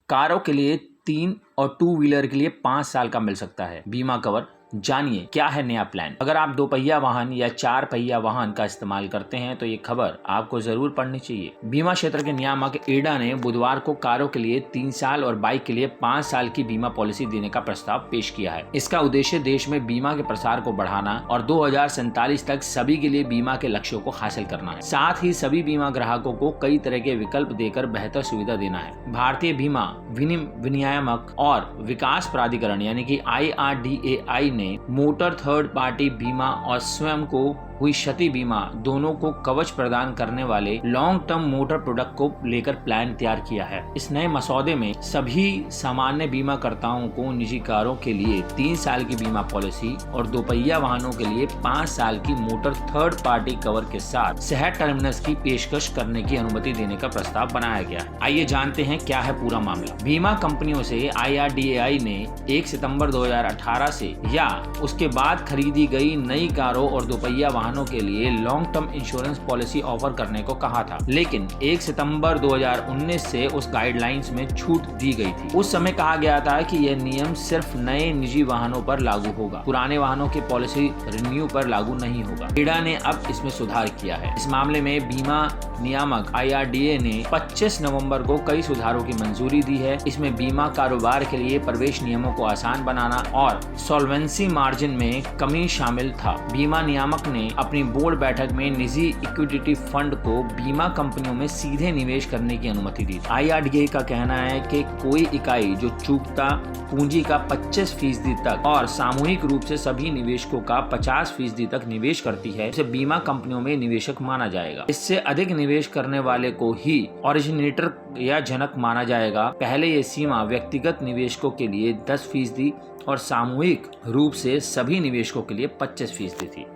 कारों के लिए 3 और 2 व्हीलर के लिए 5 साल का मिल सकता है बीमा कवर। जानिए क्या है नया प्लान। अगर आप 2 पहिया वाहन या 4 पहिया वाहन का इस्तेमाल करते हैं तो ये खबर आपको जरूर पढ़नी चाहिए। बीमा क्षेत्र के नियामक एडा ने बुधवार को कारों के लिए 3 साल और बाइक के लिए 5 साल की बीमा पॉलिसी देने का प्रस्ताव पेश किया है। इसका उद्देश्य देश में बीमा के प्रसार को बढ़ाना और 2047 तक सभी के लिए बीमा के लक्ष्यों को हासिल करना है। साथ ही सभी बीमा ग्राहकों को कई तरह के विकल्प देकर बेहतर सुविधा देना है। भारतीय बीमा विनियामक और विकास प्राधिकरण यानी कि IRDAI ने मोटर थर्ड पार्टी बीमा और स्वयं को हुई क्षति बीमा दोनों को कवच प्रदान करने वाले लॉन्ग टर्म मोटर प्रोडक्ट को लेकर प्लान तैयार किया है। इस नए मसौदे में सभी सामान्य बीमाकर्ताओं को निजी कारों के लिए 3 साल की बीमा पॉलिसी और 2 पहिया वाहनों के लिए 5 साल की मोटर थर्ड पार्टी कवर के साथ शहर टर्मिनस की पेशकश करने की अनुमति देने का प्रस्ताव बनाया गया है। आइए जानते हैं क्या है पूरा मामला। बीमा कंपनियों से IRDAI ने 1 सितंबर 2018 से या उसके बाद खरीदी गई नई कारों और 2 पहिया वाहनों के लिए long term insurance policy offer करने को कहा था, लेकिन 1 सितंबर 2019 से उस गाइडलाइंस में छूट दी गई थी। उस समय कहा गया था कि यह नियम सिर्फ नए निजी वाहनों पर लागू होगा, पुराने वाहनों की पॉलिसी रिन्यू पर लागू नहीं होगा। एडा ने अब इसमें सुधार किया है। इस मामले में बीमा नियामक IRDA ने 25 नवंबर को कई सुधारों की मंजूरी दी है। इसमें बीमा कारोबार के लिए प्रवेश नियमों को आसान बनाना और सॉल्वेंसी मार्जिन में कमी शामिल था। बीमा नियामक ने अपनी बोर्ड बैठक में निजी इक्विटी फंड को बीमा कंपनियों में सीधे निवेश करने की अनुमति दी। IRDA का कहना है कि कोई इकाई जो चूकता पूंजी का 25% तक और सामूहिक रूप से सभी निवेशकों का 50% तक निवेश करती है, उसे बीमा कंपनियों में निवेशक माना जाएगा। इससे अधिक निवेश करने वाले को ही ओरिजिनेटर या जनक माना जाएगा। पहले ये सीमा व्यक्तिगत निवेशकों के लिए 10% और सामूहिक रूप से सभी निवेशकों के लिए 25% थी।